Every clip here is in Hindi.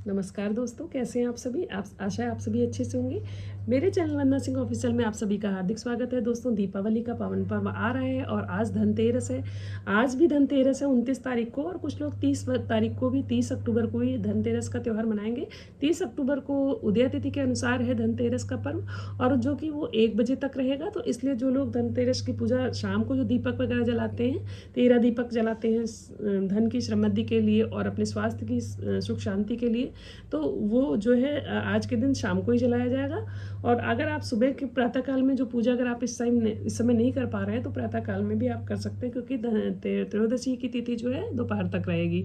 नमस्कार दोस्तों, कैसे हैं आप सभी। आप आशा है आप सभी अच्छे से होंगे। मेरे चैनल वंदना सिंह ऑफिशियल में आप सभी का हार्दिक स्वागत है। दोस्तों, दीपावली का पावन पर्व आ रहा है और आज धनतेरस है। आज भी धनतेरस है 29 तारीख को, और कुछ लोग 30 तारीख को भी, 30 अक्टूबर को भी धनतेरस का त्यौहार मनाएंगे। 30 अक्टूबर को उदय तिथि के अनुसार है धनतेरस का पर्व, और जो कि वो 1 बजे तक रहेगा। तो इसलिए जो लोग धनतेरस की पूजा शाम को जो दीपक वगैरह जलाते हैं, 13 दीपक जलाते हैं धन की समृद्धि के लिए और अपने स्वास्थ्य की सुख शांति के लिए, तो वो जो है आज के दिन शाम को ही जलाया जाएगा। और अगर आप सुबह के प्रातःकाल में जो पूजा अगर आप इस समय नहीं कर पा रहे हैं, तो प्रातःकाल में भी आप कर सकते हैं, क्योंकि त्रयोदशी की तिथि जो है दोपहर तक रहेगी।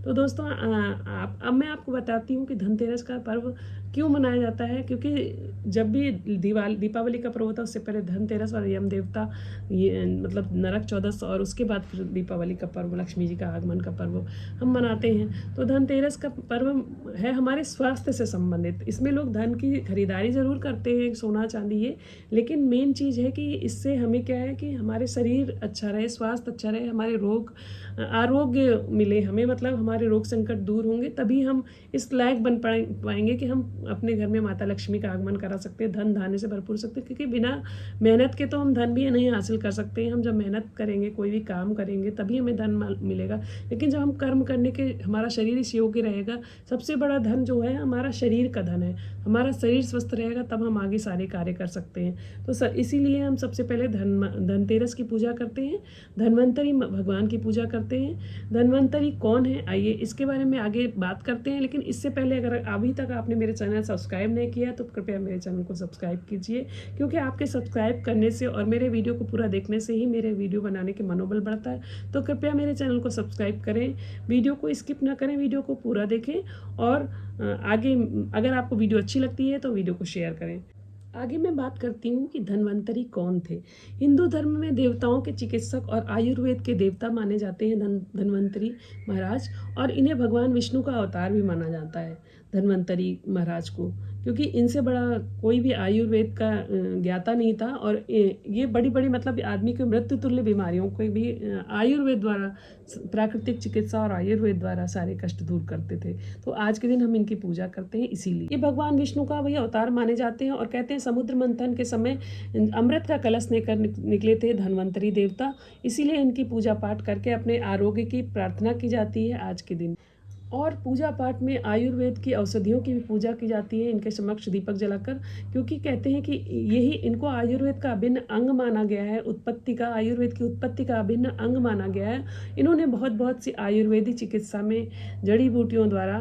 तो दोस्तों, अब मैं आपको बताती हूँ कि धनतेरस का पर्व क्यों मनाया जाता है। क्योंकि जब भी दीपावली का पर्व होता है, उससे पहले धनतेरस और यम देवता, ये मतलब नरक चौदस, और उसके बाद फिर दीपावली का पर्व, लक्ष्मी जी का आगमन का पर्व हम मनाते हैं। तो धनतेरस का पर्व है हमारे स्वास्थ्य से संबंधित। इसमें लोग धन की खरीदारी ज़रूर करते हैं, सोना चांदी ये, लेकिन मेन चीज़ है कि इससे हमें क्या है कि हमारे शरीर अच्छा रहे, स्वास्थ्य अच्छा रहे, हमारे रोग आरोग्य मिले हमें, मतलब हमारे रोग संकट दूर होंगे, तभी हम इस लायक बन पाएंगे कि हम अपने घर में माता लक्ष्मी का आगमन करा सकते हैं, धन धान्य से भरपूर सकते हैं। क्योंकि बिना मेहनत के तो हम धन भी नहीं हासिल कर सकते हैं। हम जब मेहनत करेंगे, कोई भी काम करेंगे, तभी हमें धन मिलेगा। लेकिन जब हम कर्म करने के, हमारा शरीर इस योग्य रहेगा, सबसे बड़ा धन जो है हमारा शरीर का धन है। हमारा शरीर स्वस्थ रहेगा, तब हम आगे सारे कार्य कर सकते हैं। तो इसीलिए हम सबसे पहले धनतेरस की पूजा करते हैं, धन्वंतरी भगवान की पूजा करते हैं। धन्वंतरी कौन है, आइए इसके बारे में आगे बात करते हैं। लेकिन इससे पहले अगर अभी तक आपने मेरे चैनल सब्सक्राइब नहीं किया, तो कृपया मेरे चैनल को सब्सक्राइब कीजिए, क्योंकि आपके सब्सक्राइब करने से और मेरे वीडियो को पूरा देखने से ही मेरे वीडियो बनाने के मनोबल बढ़ता है। तो कृपया मेरे चैनल को सब्सक्राइब करें, वीडियो को स्किप ना करें, वीडियो को पूरा देखें, और आगे अगर आपको वीडियो अच्छी लगती है तो वीडियो को शेयर करें। आगे मैं बात करती हूँ कि धन्वंतरी कौन थे। हिंदू धर्म में देवताओं के चिकित्सक और आयुर्वेद के देवता माने जाते हैं धन्वंतरी महाराज, और इन्हें भगवान विष्णु का अवतार भी माना जाता है धन्वंतरी महाराज को, क्योंकि इनसे बड़ा कोई भी आयुर्वेद का ज्ञाता नहीं था। और ये बड़ी बड़ी मतलब आदमी के मृत्यु तुल्य बीमारियों को भी आयुर्वेद द्वारा, प्राकृतिक चिकित्सा और आयुर्वेद द्वारा सारे कष्ट दूर करते थे। तो आज के दिन हम इनकी पूजा करते हैं। इसीलिए ये भगवान विष्णु का वही अवतार माने जाते हैं। और कहते हैं समुद्र मंथन के समय अमृत का कलश लेकर निकले थे धन्वंतरी देवता, इसीलिए इनकी पूजा पाठ करके अपने आरोग्य की प्रार्थना की जाती है आज के दिन। और पूजा पाठ में आयुर्वेद की औषधियों की भी पूजा की जाती है इनके समक्ष दीपक जलाकर, क्योंकि कहते हैं कि यही इनको आयुर्वेद का अभिन्न अंग माना गया है, उत्पत्ति का, आयुर्वेद की उत्पत्ति का अभिन्न अंग माना गया है। इन्होंने बहुत सी आयुर्वेदिक चिकित्सा में जड़ी बूटियों द्वारा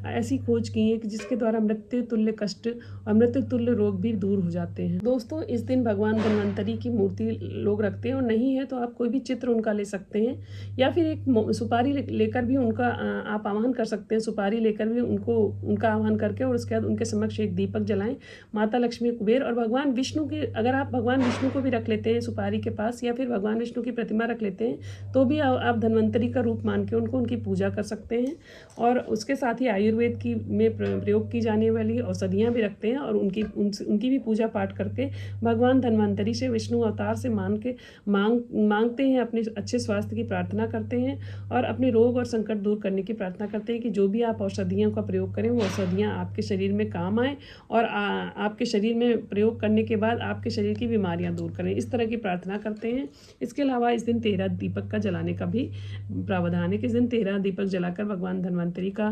ऐसी खोज की है कि जिसके द्वारा मृत्यु तुल्य कष्ट और मृत्यु तुल्य रोग भी दूर हो जाते हैं। दोस्तों, इस दिन भगवान धन्वंतरी की मूर्ति लोग रखते हैं, और नहीं है तो आप कोई भी चित्र उनका ले सकते हैं, या फिर एक सुपारी लेकर भी उनका आप आह्वान कर सकते हैं। सुपारी लेकर भी उनका आह्वान करके, और उसके बाद उनके समक्ष एक दीपक जलाएं। माता लक्ष्मी, कुबेर और भगवान विष्णु की, अगर आप भगवान विष्णु को भी रख लेते हैं सुपारी के पास, या फिर भगवान विष्णु की प्रतिमा रख लेते हैं, तो भी आप धन्वंतरी का रूप मान के उनकी पूजा कर सकते हैं। और उसके साथ ही आयुर्वेद की में प्रयोग की जाने वाली औषधियाँ भी रखते हैं, और उनकी भी पूजा पाठ करके भगवान धन्वंतरी से, विष्णु अवतार से मांगते हैं, अपने अच्छे स्वास्थ्य की प्रार्थना करते हैं, और अपने रोग और संकट दूर करने की प्रार्थना करते हैं कि जो भी आप औषधियों का प्रयोग करें, वो औषधियाँ आपके शरीर में काम आए, और आपके शरीर में प्रयोग करने के बाद आपके शरीर की बीमारियां दूर करें। इस तरह की प्रार्थना करते हैं। इसके अलावा इस दिन 13 दीपक का जलाने का भी प्रावधान है कि इस दिन 13 दीपक जलाकर भगवान धन्वंतरी का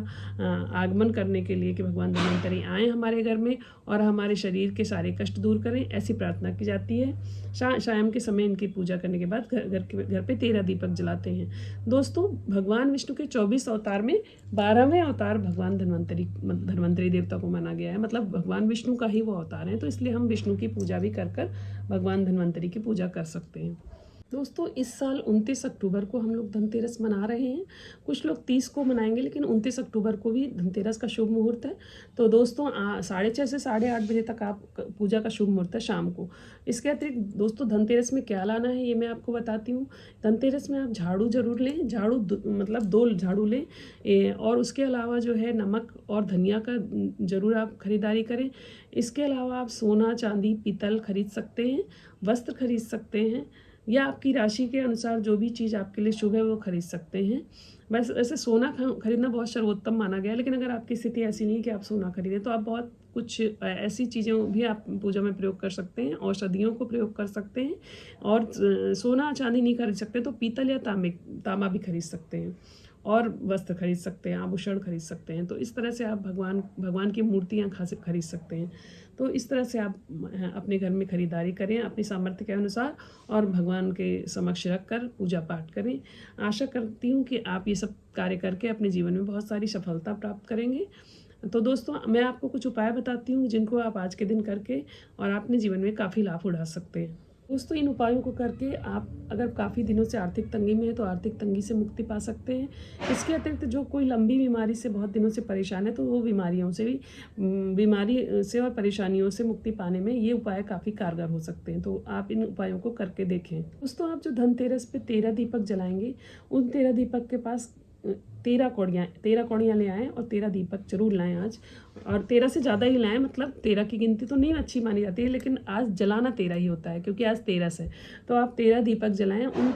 आगमन करने के लिए, कि भगवान धन्वंतरी आएँ हमारे घर में और हमारे शरीर के सारे कष्ट दूर करें, ऐसी प्रार्थना की जाती है। शाम के समय इनकी पूजा करने के बाद घर पे 13 दीपक जलाते हैं। दोस्तों, भगवान विष्णु के 24 अवतार में 12वें अवतार भगवान धन्वंतरी देवता को माना गया है, मतलब भगवान विष्णु का ही वो अवतार है। तो इसलिए हम विष्णु की पूजा भी कर भगवान धन्वंतरी की पूजा कर सकते हैं। दोस्तों, इस साल 29 अक्टूबर को हम लोग धनतेरस मना रहे हैं। कुछ लोग 30 को मनाएंगे, लेकिन 29 अक्टूबर को भी धनतेरस का शुभ मुहूर्त है। तो दोस्तों, 6:30 से 8:30 बजे तक आप पूजा का शुभ मुहूर्त है शाम को। इसके अतिरिक्त दोस्तों, धनतेरस में क्या लाना है ये मैं आपको बताती हूँ। धनतेरस में आप झाड़ू जरूर लें, झाड़ू मतलब 2 झाड़ू लें, और उसके अलावा जो है नमक और धनिया का ज़रूर आप खरीदारी करें। इसके अलावा आप सोना, चांदी, पीतल खरीद सकते हैं, वस्त्र खरीद सकते हैं, या आपकी राशि के अनुसार जो भी चीज़ आपके लिए शुभ है वो खरीद सकते हैं। बस वैसे सोना खरीदना बहुत सर्वोत्तम माना गया है, लेकिन अगर आपकी स्थिति ऐसी नहीं है कि आप सोना खरीदें तो आप बहुत कुछ ऐसी चीज़ें भी आप पूजा में प्रयोग कर सकते हैं, औषधियों को प्रयोग कर सकते हैं। और सोना चांदी नहीं खरीद सकते तो पीतल या तांबा भी खरीद सकते हैं, और वस्त्र खरीद सकते हैं, आभूषण खरीद सकते हैं। तो इस तरह से आप भगवान की मूर्तियाँ खरीद सकते हैं। तो इस तरह से आप अपने घर में खरीदारी करें अपनी सामर्थ्य के अनुसार, और भगवान के समक्ष रख कर पूजा पाठ करें। आशा करती हूँ कि आप ये सब कार्य करके अपने जीवन में बहुत सारी सफलता प्राप्त करेंगे। तो दोस्तों, मैं आपको कुछ उपाय बताती हूँ जिनको आप आज के दिन करके और अपने जीवन में काफ़ी लाभ उठा सकते हैं। दोस्तों, इन उपायों को करके आप अगर काफ़ी दिनों से आर्थिक तंगी में है तो आर्थिक तंगी से मुक्ति पा सकते हैं। इसके अतिरिक्त जो कोई लंबी बीमारी से बहुत दिनों से परेशान है तो वो बीमारी से और परेशानियों से मुक्ति पाने में ये उपाय काफ़ी कारगर हो सकते हैं। तो आप इन उपायों को करके देखें। दोस्तों, आप जो धनतेरस पे 13 दीपक जलाएंगे, उन 13 दीपक के पास 13 कौड़ियाँ ले आएँ और 13 दीपक जरूर लाएं आज। और 13 से ज़्यादा ही लाएं, मतलब 13 की गिनती तो नहीं अच्छी मानी जाती है, लेकिन आज जलाना 13 ही होता है क्योंकि आज 13 है। तो आप 13 दीपक जलाएं। उन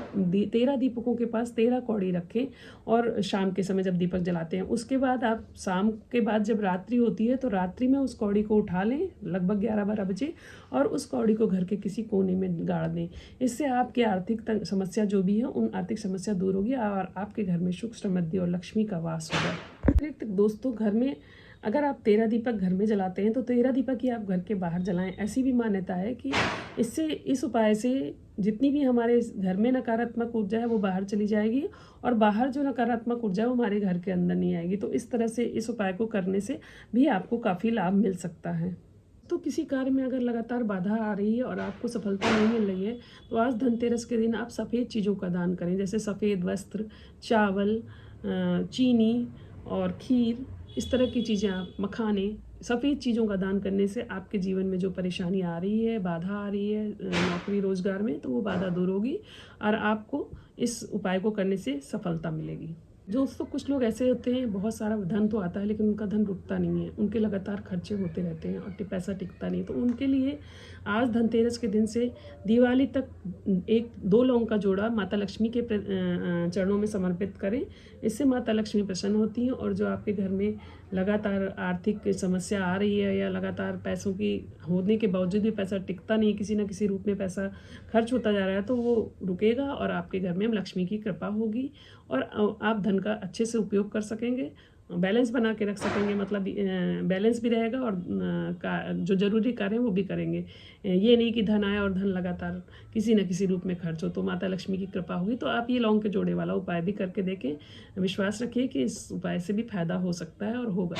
13 दीपकों के पास 13 कौड़ी रखें, और शाम के समय जब दीपक जलाते हैं उसके बाद आप शाम के बाद जब रात्रि होती है तो रात्रि में उस कौड़ी को उठा लें लगभग 11-12 बजे, और उस कौड़ी को घर के किसी कोने में गाड़ दें। इससे आपकी आर्थिक समस्या जो भी है उन आर्थिक समस्या दूर होगी और आपके घर में सुख समृद्धि और लक्ष्मी का वास होगा। अतिरिक्त दोस्तों, घर में अगर आप 13 दीपक घर में जलाते हैं तो 13 दीपक ही आप घर के बाहर जलाएं। ऐसी भी मान्यता है कि इस उपाय से जितनी भी हमारे घर में नकारात्मक ऊर्जा है वो बाहर चली जाएगी, और बाहर जो नकारात्मक ऊर्जा है वो हमारे घर के अंदर नहीं आएगी। तो इस तरह से इस उपाय को करने से भी आपको काफ़ी लाभ मिल सकता है। तो किसी कार्य में अगर लगातार बाधा आ रही है और आपको सफलता नहीं मिल रही है तो आज धनतेरस के दिन आप सफ़ेद चीज़ों का दान करें, जैसे सफ़ेद वस्त्र, चावल, चीनी और खीर, इस तरह की चीज़ें आप मखाने, सफ़ेद चीज़ों का दान करने से आपके जीवन में जो परेशानी आ रही है, बाधा आ रही है नौकरी रोजगार में, तो वो बाधा दूर होगी और आपको इस उपाय को करने से सफलता मिलेगी। दोस्तों, कुछ लोग ऐसे होते हैं, बहुत सारा धन तो आता है लेकिन उनका धन रुकता नहीं है, उनके लगातार खर्चे होते रहते हैं और पैसा टिकता नहीं। तो उनके लिए आज धनतेरस के दिन से दिवाली तक 1-2 लौंग का जोड़ा माता लक्ष्मी के चरणों में समर्पित करें। इससे माता लक्ष्मी प्रसन्न होती हैं, और जो आपके घर में लगातार आर्थिक समस्या आ रही है या लगातार पैसों की होने के बावजूद भी पैसा टिकता नहीं, किसी न किसी रूप में पैसा खर्च होता जा रहा है, तो वो रुकेगा और आपके घर में लक्ष्मी की कृपा होगी और आप धन का अच्छे से उपयोग कर सकेंगे, बैलेंस बना के रख सकेंगे। मतलब बैलेंस भी रहेगा और जो ज़रूरी कार्य हैं वो भी करेंगे। ये नहीं कि धन आए और धन लगातार किसी न किसी रूप में खर्च हो। तो माता लक्ष्मी की कृपा होगी। तो आप ये लौंग के जोड़े वाला उपाय भी करके देखें। विश्वास रखिए कि इस उपाय से भी फायदा हो सकता है और होगा।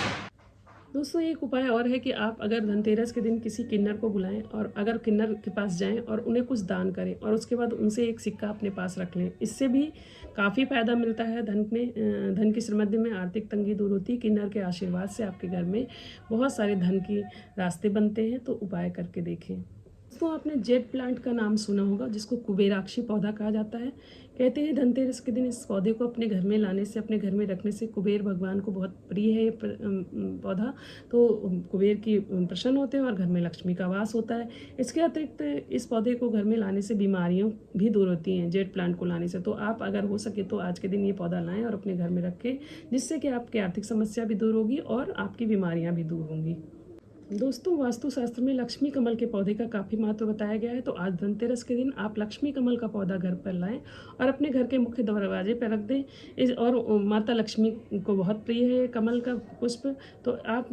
दोस्तों, एक उपाय और है कि आप अगर धनतेरस के दिन किसी किन्नर को बुलाएं और अगर किन्नर के पास जाएं और उन्हें कुछ दान करें और उसके बाद उनसे एक सिक्का अपने पास रख लें। इससे भी काफ़ी फायदा मिलता है। धन की समृद्धि में आर्थिक तंगी दूर होती है। किन्नर के आशीर्वाद से आपके घर में बहुत सारे धन के रास्ते बनते हैं। तो उपाय करके देखें। दोस्तों, आपने जेड प्लांट का नाम सुना होगा, जिसको कुबेराक्षी पौधा कहा जाता है। कहते हैं धनतेरस के दिन इस पौधे को अपने घर में लाने से, अपने घर में रखने से कुबेर भगवान को बहुत प्रिय है ये पौधा। तो कुबेर की प्रसन्न होते हैं और घर में लक्ष्मी का वास होता है। इसके अतिरिक्त इस पौधे को घर में लाने से बीमारियों भी दूर होती हैं, जेड प्लांट को लाने से। तो आप अगर हो सके तो आज के दिन ये पौधा लाएं और अपने घर में रखें, जिससे कि आपकी आर्थिक समस्या भी दूर होगी और आपकी बीमारियाँ भी दूर होंगी। दोस्तों, वास्तुशास्त्र में लक्ष्मी कमल के पौधे का काफ़ी महत्व बताया गया है। तो आज धनतेरस के दिन आप लक्ष्मी कमल का पौधा घर पर लाएं और अपने घर के मुख्य दरवाजे पर रख दें। और माता लक्ष्मी को बहुत प्रिय है कमल का पुष्प। तो आप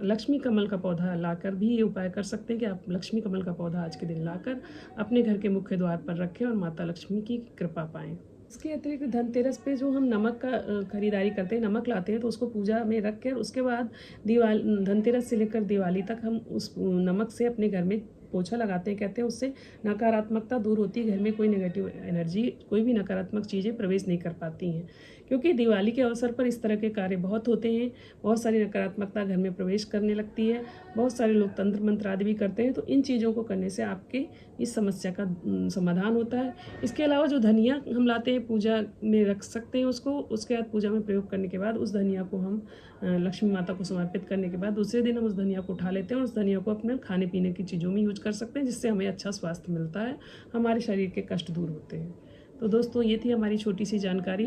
लक्ष्मी कमल का पौधा लाकर भी ये उपाय कर सकते हैं कि आप लक्ष्मी कमल का पौधा आज के दिन लाकर अपने घर के मुख्य द्वार पर रखें और माता लक्ष्मी की कृपा पाएँ। इसके अतिरिक्त धनतेरस पे जो हम नमक का खरीदारी करते हैं, नमक लाते हैं, तो उसको पूजा में रख कर उसके बाद धनतेरस से लेकर दिवाली तक हम उस नमक से अपने घर में पोछा लगाते हैं। कहते हैं उससे नकारात्मकता दूर होती है, घर में कोई नेगेटिव एनर्जी, कोई भी नकारात्मक चीज़ें प्रवेश नहीं कर पाती हैं। क्योंकि दिवाली के अवसर पर इस तरह के कार्य बहुत होते हैं, बहुत सारी नकारात्मकता घर में प्रवेश करने लगती है, बहुत सारे लोग तंत्र मंत्र आदि भी करते हैं। तो इन चीज़ों को करने से आपके इस समस्या का समाधान होता है। इसके अलावा जो धनिया हम लाते हैं पूजा में रख सकते हैं उसको, उसके बाद पूजा में प्रयोग करने के बाद उस धनिया को हम लक्ष्मी माता को समर्पित करने के बाद दूसरे दिन हम उस धनिया को उठा लेते हैं और उस धनिया को अपने खाने पीने की चीज़ों में यूज कर सकते हैं, जिससे हमें अच्छा स्वास्थ्य मिलता है, हमारे शरीर के कष्ट दूर होते हैं। तो दोस्तों ये थी हमारी छोटी सी जानकारी,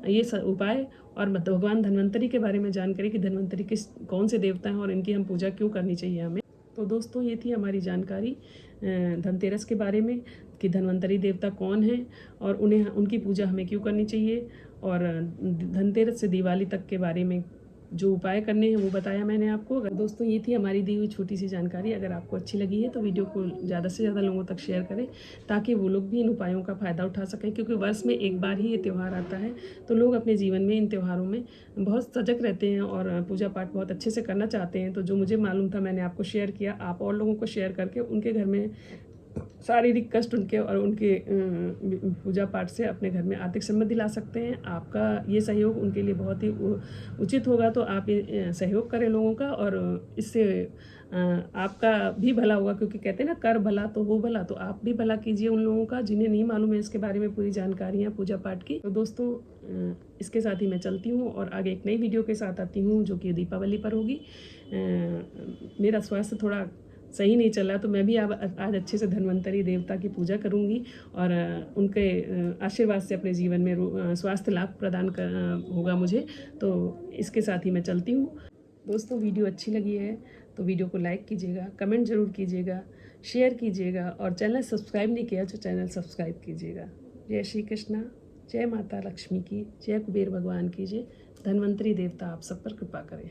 ये उपाय और भगवान धन्वंतरी के बारे में जानकारी कि धन्वंतरी कौन से देवता हैं और इनकी हम पूजा क्यों करनी चाहिए हमें। तो दोस्तों ये थी हमारी जानकारी धनतेरस के बारे में कि धन्वंतरी देवता कौन है और उनकी पूजा हमें क्यों करनी चाहिए, और धनतेरस से दिवाली तक के बारे में जो उपाय करने हैं वो बताया मैंने आपको। अगर दोस्तों ये थी हमारी दी हुई छोटी सी जानकारी, अगर आपको अच्छी लगी है तो वीडियो को ज़्यादा से ज़्यादा लोगों तक शेयर करें ताकि वो लोग भी इन उपायों का फ़ायदा उठा सकें, क्योंकि वर्ष में एक बार ही ये त्यौहार आता है। तो लोग अपने जीवन में इन त्योहारों में बहुत सजग रहते हैं और पूजा पाठ बहुत अच्छे से करना चाहते हैं। तो जो मुझे मालूम था मैंने आपको शेयर किया, आप और लोगों को शेयर करके उनके घर में शारीरिक कष्ट उनके और उनके पूजा पाठ से अपने घर में आर्थिक समृद्धि ला सकते हैं। आपका ये सहयोग उनके लिए बहुत ही उचित होगा, तो आप ये सहयोग करें लोगों का, और इससे आपका भी भला होगा, क्योंकि कहते हैं ना कर भला तो हो भला। तो आप भी भला कीजिए उन लोगों का जिन्हें नहीं मालूम है इसके बारे में पूरी जानकारियाँ पूजा पाठ की। तो दोस्तों इसके साथ ही मैं चलती हूँ और आगे एक नई वीडियो के साथ आती हूँ जो कि दीपावली पर होगी। मेरा स्वास्थ्य थोड़ा सही नहीं चला, तो मैं भी आज अच्छे से धन्वंतरी देवता की पूजा करूंगी और उनके आशीर्वाद से अपने जीवन में स्वास्थ्य लाभ प्रदान होगा मुझे। तो इसके साथ ही मैं चलती हूँ। दोस्तों वीडियो अच्छी लगी है तो वीडियो को लाइक कीजिएगा, कमेंट ज़रूर कीजिएगा, शेयर कीजिएगा, और चैनल सब्सक्राइब नहीं किया तो चैनल सब्सक्राइब कीजिएगा। जय श्री कृष्णा, जय माता लक्ष्मी की, जय कुबेर भगवान की, जय धन्वंतरी देवता आप सब पर कृपा करें।